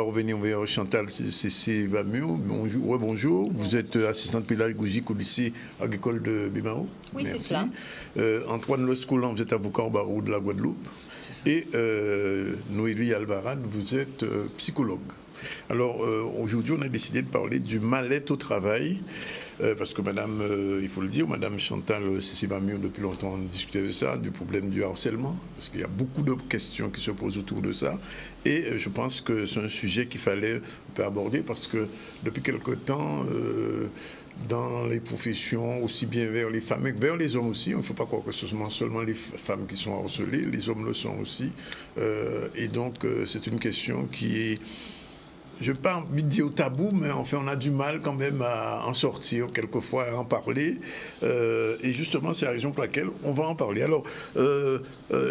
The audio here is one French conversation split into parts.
revenir vers Chantal Vamio. Bonjour, bonjour. Vous êtes assistante pédagogique au lycée agricole de Bimao. Oui, c'est cela. Antoine Lescolan, vous êtes avocat au barreau de la Guadeloupe. Et Noélie Alvarade, vous êtes psychologue. Alors, aujourd'hui, on a décidé de parler du mal-être au travail. Parce que madame, il faut le dire, madame Chantal Vamio, depuis longtemps, on discutait de ça, du problème du harcèlement, parce qu'il y a beaucoup de questions qui se posent autour de ça. Et je pense que c'est un sujet qu'il fallait un peu aborder, parce que depuis quelque temps, dans les professions, aussi bien vers les femmes que vers les hommes aussi, il ne faut pas croire que ce sont seulement les femmes qui sont harcelées, les hommes le sont aussi. Et donc, c'est une question qui est... Je n'ai pas envie de dire tabou, mais enfin, on a du mal quand même à en sortir, quelquefois à en parler. Et justement, c'est la raison pour laquelle on va en parler. Alors,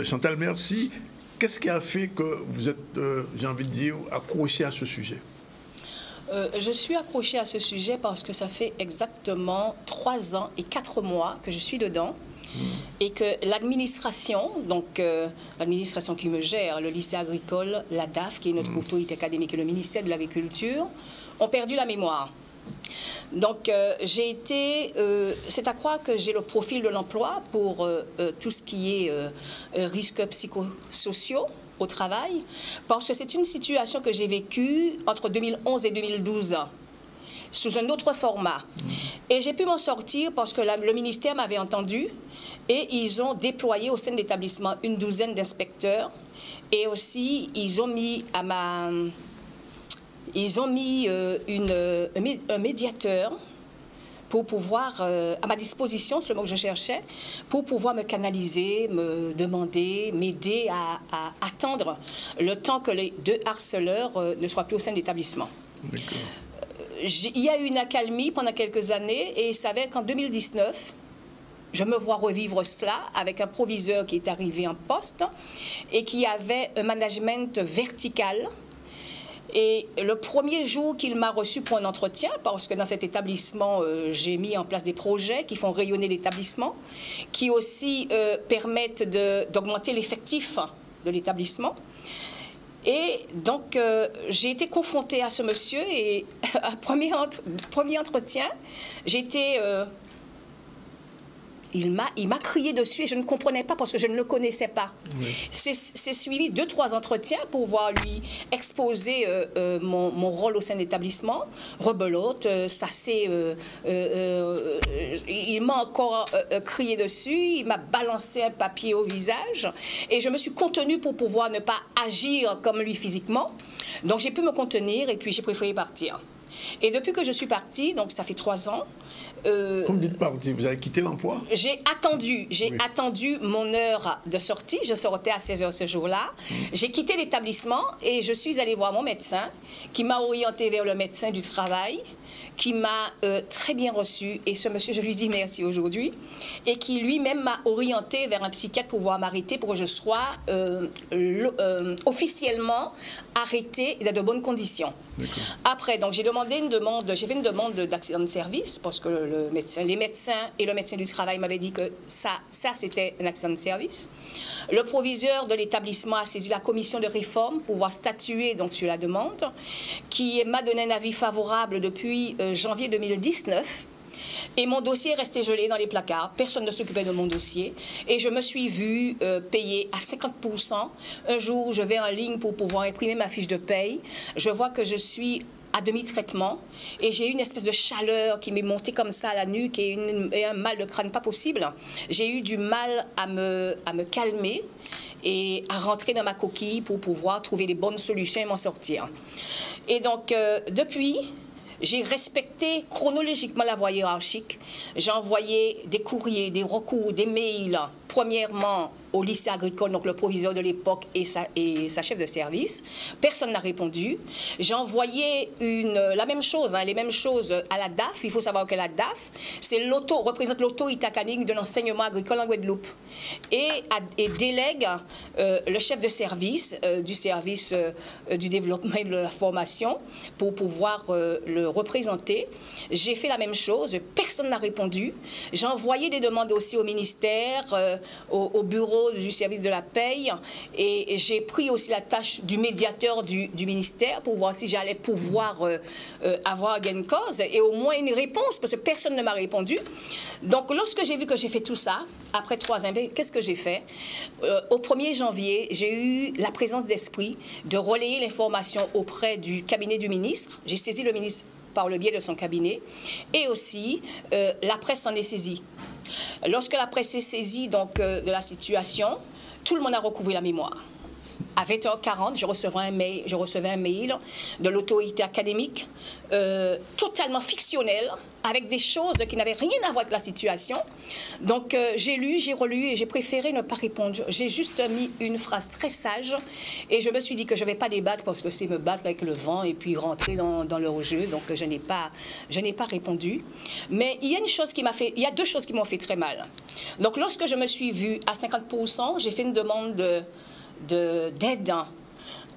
Chantal, merci. Qu'est-ce qui a fait que vous êtes, j'ai envie de dire, accroché à ce sujet? Je suis accrochée à ce sujet parce que ça fait exactement 3 ans et 4 mois que je suis dedans. Et que l'administration, donc l'administration qui me gère, le lycée agricole, la DAF, qui est notre autorité académique, et le ministère de l'Agriculture, ont perdu la mémoire. Donc j'ai été, c'est à croire que j'ai le profil de l'emploi pour tout ce qui est risques psychosociaux au travail, parce que c'est une situation que j'ai vécue entre 2011 et 2012. Sous un autre format. Et j'ai pu m'en sortir parce que le ministère m'avait entendu et ils ont déployé au sein de l'établissement une douzaine d'inspecteurs et aussi ils ont mis un médiateur pour pouvoir, à ma disposition, c'est le mot que je cherchais, pour pouvoir me canaliser, me demander, m'aider à attendre le temps que les 2 harceleurs ne soient plus au sein de l'établissement. D'accord. Il y a eu une accalmie pendant quelques années et il s'avère qu'en 2019, je me vois revivre cela avec un proviseur qui est arrivé en poste et qui avait un management vertical. Et le premier jour qu'il m'a reçu pour un entretien, parce que dans cet établissement, j'ai mis en place des projets qui font rayonner l'établissement, qui aussi permettent d'augmenter l'effectif de l'établissement. Et donc, j'ai été confrontée à ce monsieur et à premier entretien, j'étais... il m'a crié dessus et je ne comprenais pas parce que je ne le connaissais pas. Oui. C'est suivi 2-3 entretiens pour pouvoir lui exposer mon rôle au sein de l'établissement. Rebelote, ça c'est... il m'a encore crié dessus, il m'a balancé un papier au visage et je me suis contenue pour pouvoir ne pas agir comme lui physiquement. Donc j'ai pu me contenir et puis j'ai préféré partir. Et depuis que je suis partie, donc ça fait 3 ans... Comme vous dites partie, vous avez quitté l'emploi? J'ai attendu mon heure de sortie. Je sortais à 16 h ce jour-là. J'ai quitté l'établissement et je suis allée voir mon médecin qui m'a orientée vers le médecin du travail, qui m'a très bien reçue. Et ce monsieur, je lui dis merci aujourd'hui. Et qui lui-même m'a orientée vers un psychiatre pour pouvoir m'arrêter pour que je sois officiellement arrêtée et dans de bonnes conditions. Après, donc j'ai fait une demande d'accident de service parce que les médecins et le médecin du travail m'avaient dit que ça c'était un accident de service. Le proviseur de l'établissement a saisi la commission de réforme pour pouvoir statuer donc sur la demande, qui m'a donné un avis favorable depuis janvier 2019. Et mon dossier est resté gelé dans les placards. Personne ne s'occupait de mon dossier. Et je me suis vue payer à 50%. Un jour, je vais en ligne pour pouvoir imprimer ma fiche de paye. Je vois que je suis à demi-traitement et j'ai eu une espèce de chaleur qui m'est montée comme ça à la nuque et un mal de crâne pas possible. J'ai eu du mal à me calmer et à rentrer dans ma coquille pour pouvoir trouver les bonnes solutions et m'en sortir. Et donc, depuis... J'ai respecté chronologiquement la voie hiérarchique. J'ai envoyé des courriers, des recours, des mails, premièrement au lycée agricole, donc le proviseur de l'époque et sa chef de service. Personne n'a répondu. J'ai envoyé la même chose, les mêmes choses à la DAF. Il faut savoir que la DAF, représente l'autorité académique de l'enseignement agricole en Guadeloupe et délègue le chef de service du service du développement et de la formation pour pouvoir le représenter. J'ai fait la même chose. Personne n'a répondu. J'ai envoyé des demandes aussi au ministère, au bureau niveau du service de la paye et j'ai pris aussi la tâche du médiateur du ministère pour voir si j'allais pouvoir avoir gain de cause et au moins une réponse parce que personne ne m'a répondu. Donc, lorsque j'ai vu que j'ai fait tout ça, après 3 ans, qu'est-ce que j'ai fait? Au 1er janvier, j'ai eu la présence d'esprit de relayer l'information auprès du cabinet du ministre. J'ai saisi le ministre par le biais de son cabinet et aussi la presse s'en est saisie. Lorsque la presse est saisie donc, de la situation, tout le monde a recouvré la mémoire. À 20h40, je recevais un mail de l'autorité académique totalement fictionnel, avec des choses qui n'avaient rien à voir avec la situation. Donc, j'ai lu, j'ai relu et j'ai préféré ne pas répondre. J'ai juste mis une phrase très sage et je me suis dit que je ne vais pas débattre parce que c'est me battre avec le vent et puis rentrer dans leur jeu. Donc, je n'ai pas répondu. Mais il y a une chose qui m'a fait, il y a 2 choses qui m'ont fait très mal. Donc, lorsque je me suis vue à 50%, j'ai fait une demande d'aide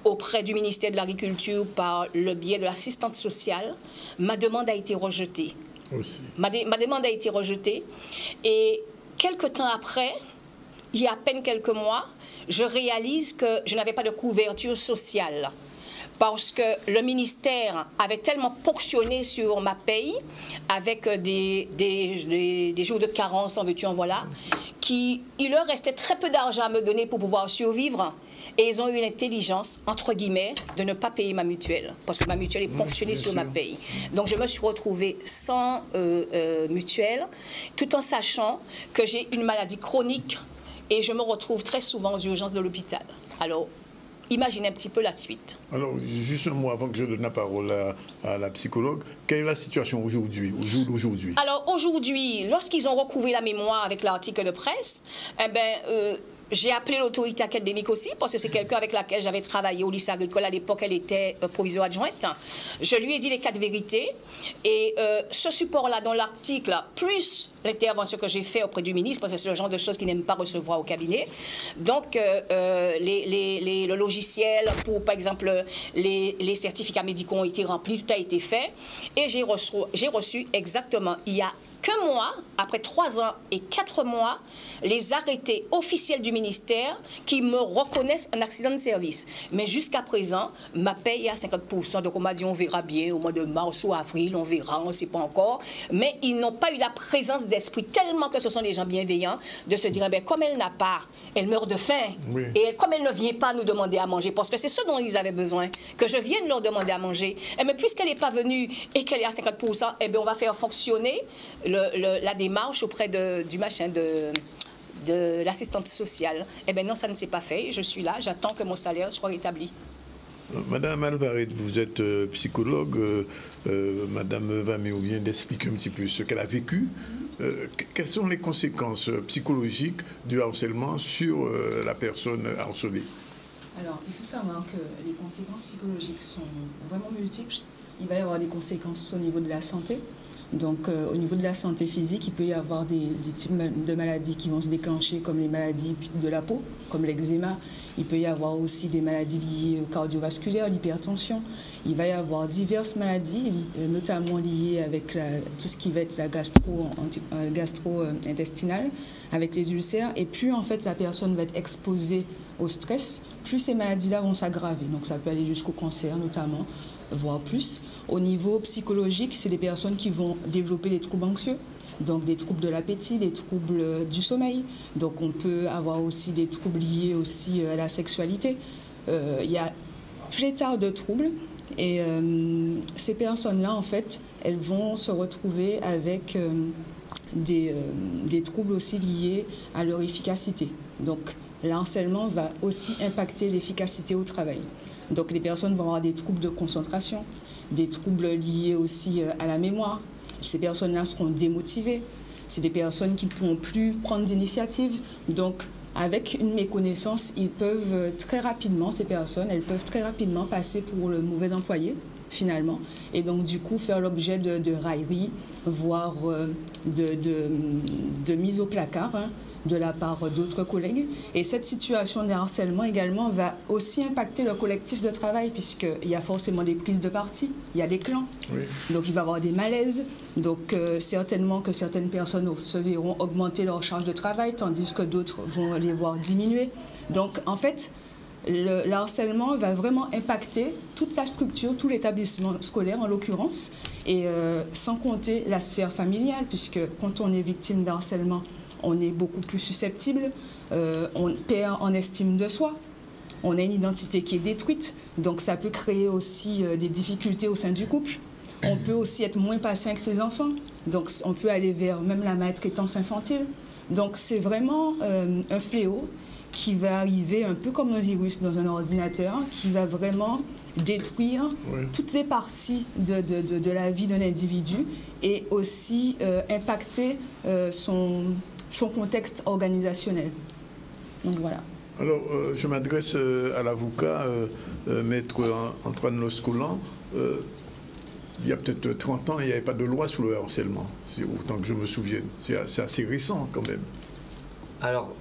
auprès du ministère de l'Agriculture par le biais de l'assistante sociale. Ma demande a été rejetée. Ma demande a été rejetée et quelques temps après, il y a à peine quelques mois, je réalise que je n'avais pas de couverture sociale parce que le ministère avait tellement ponctionné sur ma paye avec des jours de carence, en veux-tu, en voilà, qu'il leur restait très peu d'argent à me donner pour pouvoir survivre. Et ils ont eu l'intelligence, entre guillemets, de ne pas payer ma mutuelle, parce que ma mutuelle est ponctionnée sur ma paye. Donc je me suis retrouvée sans mutuelle, tout en sachant que j'ai une maladie chronique et je me retrouve très souvent aux urgences de l'hôpital. Alors, imaginez un petit peu la suite. Alors, juste un mot avant que je donne la parole à la psychologue. Quelle est la situation aujourd'hui, au jour d'aujourd'hui? Alors, aujourd'hui, lorsqu'ils ont recouvré la mémoire avec l'article de presse, eh ben, j'ai appelé l'autorité académique aussi, parce que c'est quelqu'un avec laquelle j'avais travaillé au lycée agricole. À l'époque, elle était provisoire adjointe. Je lui ai dit les 4 vérités. Et ce support-là, dans l'article, plus l'intervention que j'ai faite auprès du ministre, parce que c'est le genre de choses qu'il n'aime pas recevoir au cabinet. Donc, le logiciel pour, par exemple, les certificats médicaux ont été remplis, tout a été fait. Et j'ai reçu exactement, il y a qu'un mois, après 3 ans et 4 mois, les arrêtés officiels du ministère qui me reconnaissent un accident de service. Mais jusqu'à présent, ma paye est à 50%. Donc on m'a dit on verra bien au mois de mars ou avril, on verra, on ne sait pas encore. Mais ils n'ont pas eu la présence d'esprit, tellement que ce sont des gens bienveillants, de se dire, eh bien, comme elle n'a pas, elle meurt de faim. Oui. Et comme elle ne vient pas nous demander à manger, parce que c'est ce dont ils avaient besoin, que je vienne leur demander à manger. Mais puisqu'elle n'est pas venue et qu'elle est à 50%, eh bien, on va faire fonctionner la démarche auprès du machin de l'assistante sociale. Eh bien non, ça ne s'est pas fait. Je suis là, j'attends que mon salaire soit rétabli. Madame Alvarez, vous êtes psychologue. Madame Vaméo vient d'expliquer un petit peu ce qu'elle a vécu. Quelles sont les conséquences psychologiques du harcèlement sur la personne harcelée? Alors, il faut savoir que les conséquences psychologiques sont vraiment multiples. Il va y avoir des conséquences au niveau de la santé. Donc, au niveau de la santé physique, il peut y avoir des types de maladies qui vont se déclencher, comme les maladies de la peau, comme l'eczéma. Il peut y avoir aussi des maladies liées cardiovasculaires, l'hypertension. Il va y avoir diverses maladies, notamment liées avec tout ce qui va être la gastro-intestinale, avec les ulcères. Et plus, en fait, la personne va être exposée au stress, plus ces maladies-là vont s'aggraver. Donc, ça peut aller jusqu'au cancer, notamment, voire plus. Au niveau psychologique, c'est des personnes qui vont développer des troubles anxieux, donc des troubles de l'appétit, des troubles du sommeil. Donc on peut avoir aussi des troubles liés aussi à la sexualité. Il y a pléthore de troubles et ces personnes-là, en fait, elles vont se retrouver avec des troubles aussi liés à leur efficacité. Donc le harcèlement va aussi impacter l'efficacité au travail. Donc les personnes vont avoir des troubles de concentration, des troubles liés aussi à la mémoire. Ces personnes-là seront démotivées. C'est des personnes qui ne pourront plus prendre d'initiative. Donc, avec une méconnaissance, ils peuvent très rapidement, ces personnes, elles peuvent très rapidement passer pour le mauvais employé, finalement. Et donc, du coup, faire l'objet de railleries, voire de mise au placard, hein, de la part d'autres collègues. Et cette situation de harcèlement également va aussi impacter le collectif de travail, puisqu'il y a forcément des prises de parti, il y a des clans, oui. Donc il va y avoir des malaises. Donc certainement que certaines personnes se verront augmenter leur charge de travail, tandis que d'autres vont les voir diminuer. Donc en fait, le harcèlement va vraiment impacter toute la structure, tout l'établissement scolaire en l'occurrence, et sans compter la sphère familiale, puisque quand on est victime de harcèlement, on est beaucoup plus susceptible, on perd en estime de soi, on a une identité qui est détruite, donc ça peut créer aussi des difficultés au sein du couple. On peut aussi être moins patient avec ses enfants, donc on peut aller vers même la maltraitance infantile. Donc c'est vraiment un fléau qui va arriver un peu comme un virus dans un ordinateur, qui va vraiment détruire toutes les parties de la vie d'un individu et aussi impacter son contexte organisationnel. Donc voilà. Alors, je m'adresse à l'avocat, maître Antoine Loscoulan. Il y a peut-être 30 ans, il n'y avait pas de loi sur le harcèlement, c'est autant que je me souvienne. C'est assez récent quand même. Alors,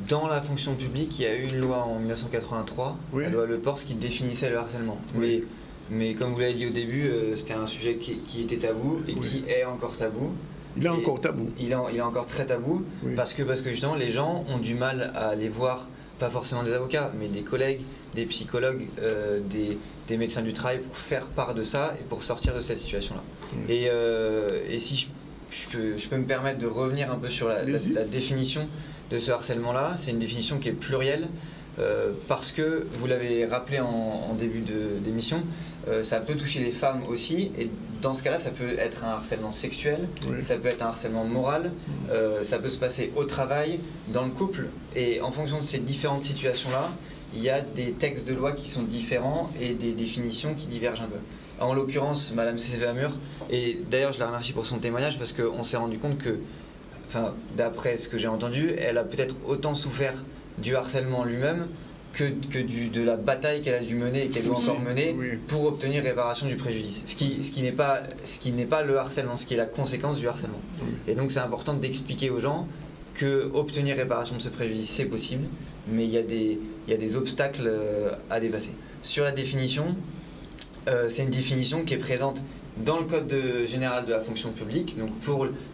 dans la fonction publique, il y a eu une loi en 1983, la loi Le Pors, qui définissait le harcèlement. Oui. Mais comme vous l'avez dit au début, c'était un sujet qui était tabou et qui est encore tabou. Il est encore tabou. Il est encore très tabou parce que justement les gens ont du mal à aller voir, pas forcément des avocats, mais des collègues, des psychologues, des médecins du travail pour faire part de ça et pour sortir de cette situation-là. Et si je peux me permettre de revenir un peu sur la définition de ce harcèlement-là, c'est une définition qui est plurielle parce que, vous l'avez rappelé en début d'émission, ça peut toucher les femmes aussi, et dans ce cas-là, ça peut être un harcèlement sexuel, ça peut être un harcèlement moral, ça peut se passer au travail, dans le couple, et en fonction de ces différentes situations-là, il y a des textes de loi qui sont différents et des définitions qui divergent un peu. En l'occurrence, Madame Sévéamur, et d'ailleurs je la remercie pour son témoignage parce qu'on s'est rendu compte que, d'après ce que j'ai entendu, elle a peut-être autant souffert du harcèlement lui-même que de la bataille qu'elle a dû mener et qu'elle doit encore mener pour obtenir réparation du préjudice. Ce qui n'est pas le harcèlement, ce qui est la conséquence du harcèlement. Et donc c'est important d'expliquer aux gens que obtenir réparation de ce préjudice, c'est possible, mais il y a des obstacles à dépasser. Sur la définition, c'est une définition qui est présente dans le Code général de la fonction publique, donc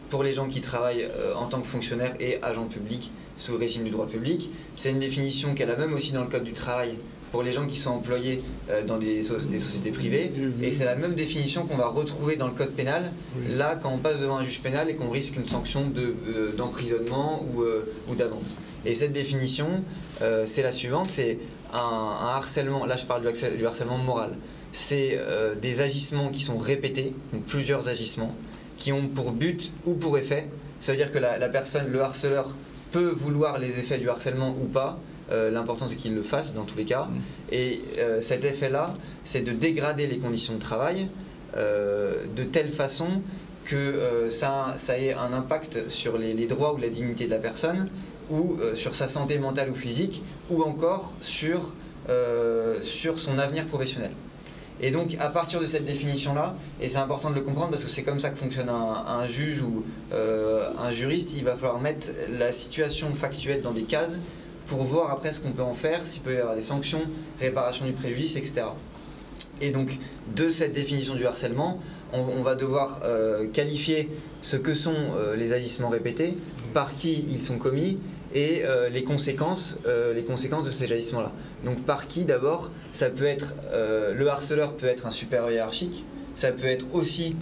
pour les gens qui travaillent en tant que fonctionnaires et agents publics sous le régime du droit public. C'est une définition qu'elle a même aussi dans le Code du travail pour les gens qui sont employés dans des sociétés privées. Et c'est la même définition qu'on va retrouver dans le Code pénal, là quand on passe devant un juge pénal et qu'on risque une sanction d'emprisonnement ou d'amende. Et cette définition, c'est la suivante, c'est un harcèlement, là je parle du harcèlement moral. C'est des agissements qui sont répétés, donc plusieurs agissements, qui ont pour but ou pour effet, ça veut dire que la personne, le harceleur, peut vouloir les effets du harcèlement ou pas, l'important c'est qu'il le fasse dans tous les cas, et cet effet-là, c'est de dégrader les conditions de travail de telle façon que ça ait un impact sur les droits ou la dignité de la personne, ou sur sa santé mentale ou physique, ou encore sur son avenir professionnel. Et donc, à partir de cette définition-là, et c'est important de le comprendre parce que c'est comme ça que fonctionne un juge ou un juriste, il va falloir mettre la situation factuelle dans des cases pour voir après ce qu'on peut en faire, s'il peut y avoir des sanctions, réparation du préjudice, etc. Et donc, de cette définition du harcèlement, on va devoir qualifier ce que sont les agissements répétés, par qui ils sont commis, et les conséquences de ces agissements-là. Donc par qui d'abord? Ça peut être, le harceleur peut être un supérieur hiérarchique, ça peut être aussi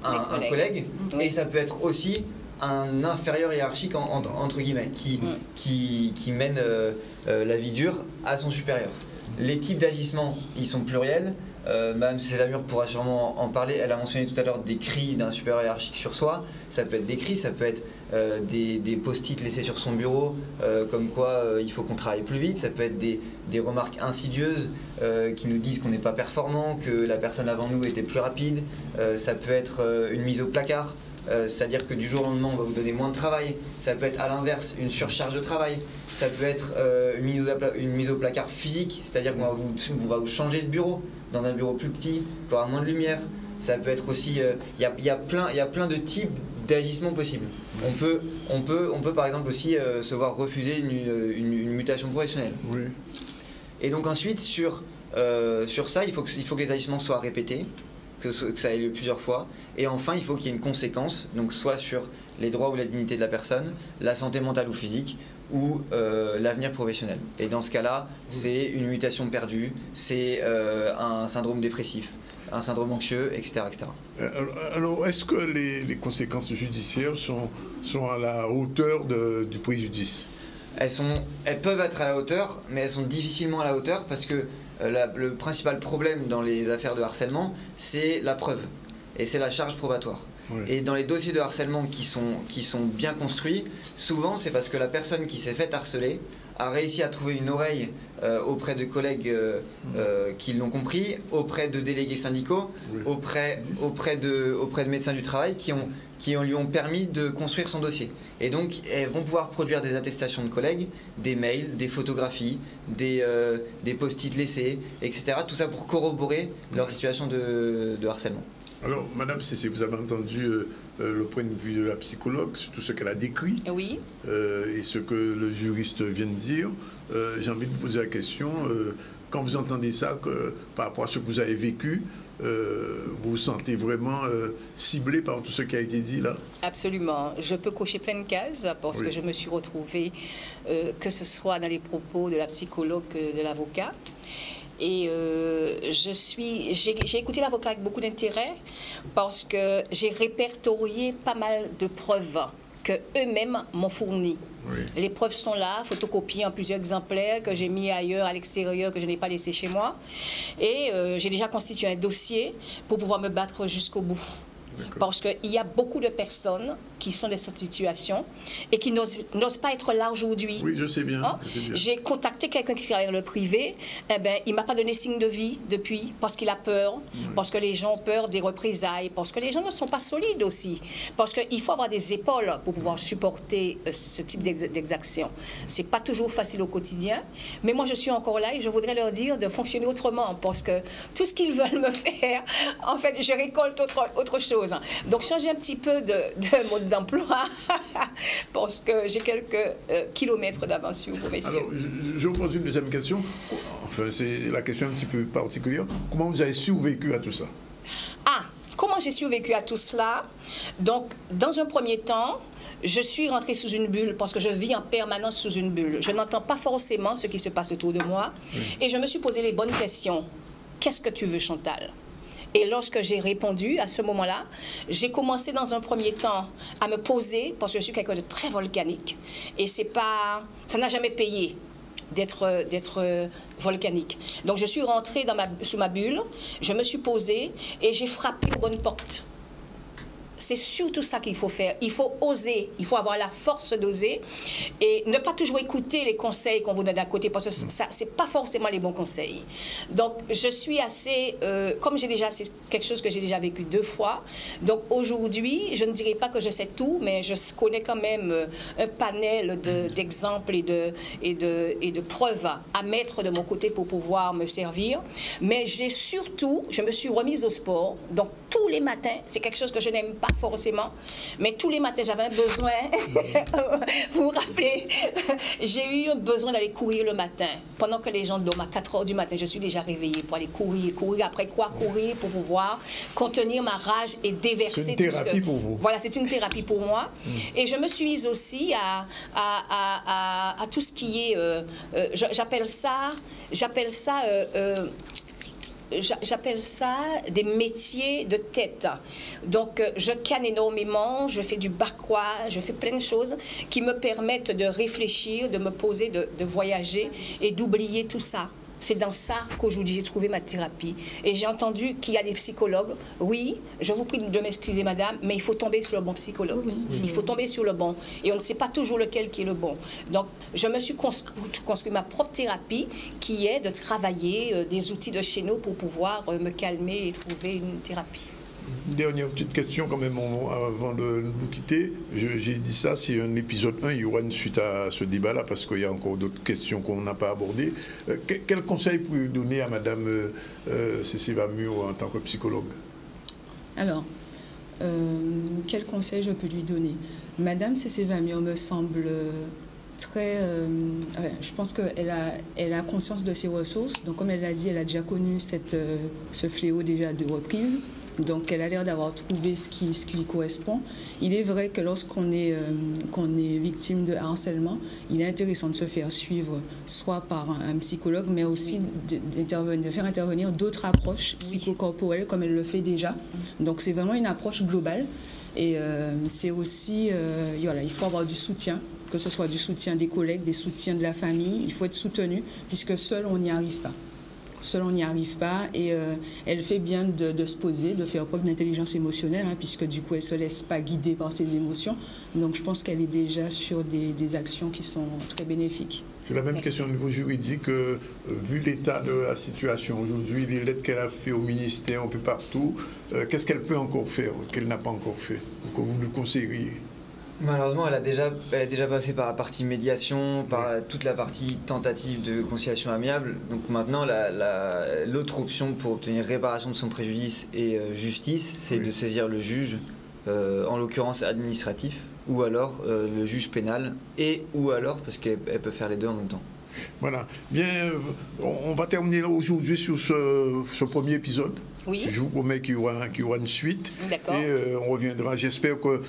un collègue, et ça peut être aussi un inférieur hiérarchique entre guillemets, qui mène la vie dure à son supérieur. Les types d'agissements, ils sont pluriels. Madame Sévéamur pourra sûrement en parler. Elle a mentionné tout à l'heure des cris d'un supérieur hiérarchique sur soi. Ça peut être des cris, ça peut être des post-it laissés sur son bureau, comme quoi il faut qu'on travaille plus vite. Ça peut être des remarques insidieuses qui nous disent qu'on n'est pas performant, que la personne avant nous était plus rapide. Ça peut être une mise au placard. C'est-à-dire que du jour au lendemain, on va vous donner moins de travail. Ça peut être à l'inverse, une surcharge de travail. Ça peut être une mise au placard physique, c'est-à-dire qu'on va vous changer de bureau dans un bureau plus petit, qui aura moins de lumière. Ça peut être aussi, il y a plein de types d'agissements possibles. On peut par exemple aussi se voir refuser une mutation professionnelle. Oui. Et donc ensuite, sur ça, il faut que les agissements soient répétés, que ça ait lieu plusieurs fois. Et enfin, il faut qu'il y ait une conséquence, donc soit sur les droits ou la dignité de la personne, la santé mentale ou physique, ou l'avenir professionnel. Et dans ce cas-là, c'est une mutation perdue, c'est un syndrome dépressif, un syndrome anxieux, etc. etc. Alors, est-ce que les conséquences judiciaires sont à la hauteur du préjudice? Elles peuvent être à la hauteur, mais elles sont difficilement à la hauteur parce que le principal problème dans les affaires de harcèlement, c'est la preuve et c'est la charge probatoire. Oui. Et dans les dossiers de harcèlement qui sont bien construits, souvent c'est parce que la personne qui s'est faite harceler a réussi à trouver une oreille auprès de collègues qui l'ont compris, auprès de délégués syndicaux, oui. auprès de médecins du travail qui lui ont permis de construire son dossier. Et donc, elles vont pouvoir produire des attestations de collègues, des mails, des photographies, des post-it laissés, etc. Tout ça pour corroborer leur situation de harcèlement. Alors, Madame Cécile, vous avez entendu le point de vue de la psychologue, surtout ce qu'elle a décrit, oui. Et ce que le juriste vient de dire. J'ai envie de vous poser la question, quand vous entendez ça, par rapport à ce que vous avez vécu, vous vous sentez vraiment ciblé par tout ce qui a été dit là? Absolument. Je peux cocher plein de cases parce que je me suis retrouvée, que ce soit dans les propos de la psychologue, de l'avocat. Et j'ai écouté l'avocat avec beaucoup d'intérêt parce que j'ai répertorié pas mal de preuves qu'eux-mêmes m'ont fournies. Oui. Les preuves sont là, photocopiées en plusieurs exemplaires que j'ai mis ailleurs, à l'extérieur, que je n'ai pas laissé chez moi. Et j'ai déjà constitué un dossier pour pouvoir me battre jusqu'au bout. Parce qu'il y a beaucoup de personnes qui sont dans cette situation et qui n'osent pas être là aujourd'hui. Oui, je sais bien. Hein? J'ai contacté quelqu'un qui travaille dans le privé. Eh ben, il ne m'a pas donné signe de vie depuis parce qu'il a peur, parce que les gens ont peur des représailles, parce que les gens ne sont pas solides aussi. Parce qu'il faut avoir des épaules pour pouvoir supporter ce type d'exaction. Ce n'est pas toujours facile au quotidien. Mais moi, je suis encore là et je voudrais leur dire de fonctionner autrement parce que tout ce qu'ils veulent me faire, en fait, je récolte autre chose. Donc, changer un petit peu de mode d'emploi parce que j'ai quelques kilomètres d'avance sur vous, messieurs. Alors, je vous pose une deuxième question. Enfin, c'est la question un petit peu particulière. Comment vous avez survécu à tout ça? Comment j'ai survécu à tout cela? Donc, dans un premier temps, je suis rentrée sous une bulle parce que je vis en permanence sous une bulle. Je n'entends pas forcément ce qui se passe autour de moi. Et je me suis posé les bonnes questions. Qu'est-ce que tu veux, Chantal? Et lorsque j'ai répondu à ce moment-là, j'ai commencé dans un premier temps à me poser, parce que je suis quelqu'un de très volcanique, et ça n'a jamais payé d'être volcanique. Donc je suis rentrée sous ma bulle, je me suis posée et j'ai frappé aux bonnes portes. C'est surtout ça qu'il faut faire. Il faut oser, il faut avoir la force d'oser et ne pas toujours écouter les conseils qu'on vous donne d'un côté parce que ça, c'est pas forcément les bons conseils. Donc, je suis assez, comme c'est quelque chose que j'ai déjà vécu 2 fois. Donc, aujourd'hui, je ne dirais pas que je sais tout, mais je connais quand même un panel d'exemples et de preuves à mettre de mon côté pour pouvoir me servir. Mais je me suis remise au sport. Donc, tous les matins, c'est quelque chose que je n'aime pas forcément, mais tous les matins, j'avais un besoin, vous vous rappelez, j'ai eu un besoin d'aller courir le matin. Pendant que les gens dorment à 4 heures du matin, je suis déjà réveillée pour aller courir. Courir après quoi? Courir pour pouvoir contenir ma rage et déverser. C'est une thérapie pour vous. Voilà, c'est une thérapie pour moi. Et je me suis mise aussi à tout ce qui est, j'appelle ça des métiers de tête. Donc, je canne énormément, je fais du bas-croix, je fais plein de choses qui me permettent de réfléchir, de me poser, de voyager et d'oublier tout ça. C'est dans ça qu'aujourd'hui j'ai trouvé ma thérapie. Et j'ai entendu qu'il y a des psychologues. Oui, je vous prie de m'excuser, madame, mais il faut tomber sur le bon psychologue. Oui. Il faut tomber sur le bon. Et on ne sait pas toujours lequel qui est le bon. Donc, je me suis construit ma propre thérapie qui est de travailler des outils de chez nous pour pouvoir me calmer et trouver une thérapie. Une dernière petite question quand même avant de vous quitter. J'ai dit ça, c'est un épisode 1, il y aura une suite à ce débat-là parce qu'il y a encore d'autres questions qu'on n'a pas abordées. Quel conseil pouvez-vous donner à Madame Cécile Vamur en tant que psychologue? Alors, Quel conseil je peux lui donner? Madame Cécile Vamir me semble très... je pense qu'elle a conscience de ses ressources. Donc, comme elle l'a dit, elle a déjà connu ce fléau déjà à 2 reprises. Donc, elle a l'air d'avoir trouvé ce qui lui correspond. Il est vrai que lorsqu'on est victime de harcèlement, il est intéressant de se faire suivre soit par un psychologue, mais aussi de faire intervenir d'autres approches psychocorporelles, comme elle le fait déjà. Donc, c'est vraiment une approche globale. Et c'est aussi, voilà, il faut avoir du soutien, que ce soit du soutien des collègues, des soutiens de la famille. Il faut être soutenu, puisque seul, on n'y arrive pas. Seul, on n'y arrive pas, et elle fait bien de se poser, de faire preuve d'intelligence émotionnelle, hein, puisque du coup, elle ne se laisse pas guider par ses émotions. Donc, je pense qu'elle est déjà sur des actions qui sont très bénéfiques. C'est la même question au niveau juridique. Vu l'état de la situation aujourd'hui, les lettres qu'elle a fait au ministère, un peu partout, qu'est-ce qu'elle peut encore faire, qu'elle n'a pas encore fait, que vous lui conseilleriez? Malheureusement, elle est déjà passée par la partie médiation, par toute la partie tentative de conciliation amiable. Donc maintenant, l'autre option pour obtenir réparation de son préjudice et justice, c'est de saisir le juge, en l'occurrence administratif, ou alors le juge pénal, ou alors, parce qu'elle peut faire les deux en même temps. Voilà. Bien, on va terminer aujourd'hui sur ce premier épisode. Oui. Je vous promets qu'il y aura une suite. D'accord. Et on reviendra. J'espère que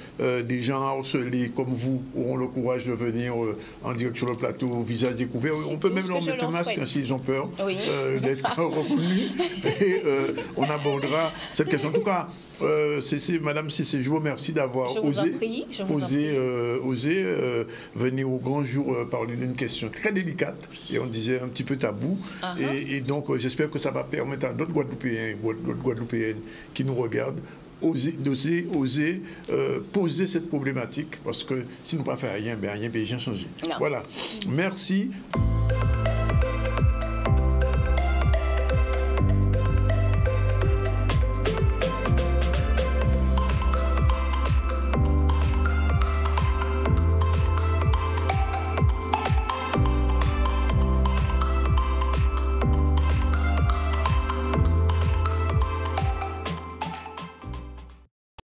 des gens harcelés comme vous auront le courage de venir en direct sur le plateau, visage découvert. On peut même leur mettre un masque s'ils ont peur d'être reconnus. Et on abordera cette question. En tout cas, Madame Cissé, je vous remercie d'avoir osé venir au grand jour parler d'une question très délicate et on disait un petit peu tabou. Et donc, j'espère que ça va permettre à d'autres Guadeloupéennes qui nous regardent oser poser cette problématique, parce que si nous ne pas faire rien, rien ne peut rien changer. Voilà. Merci.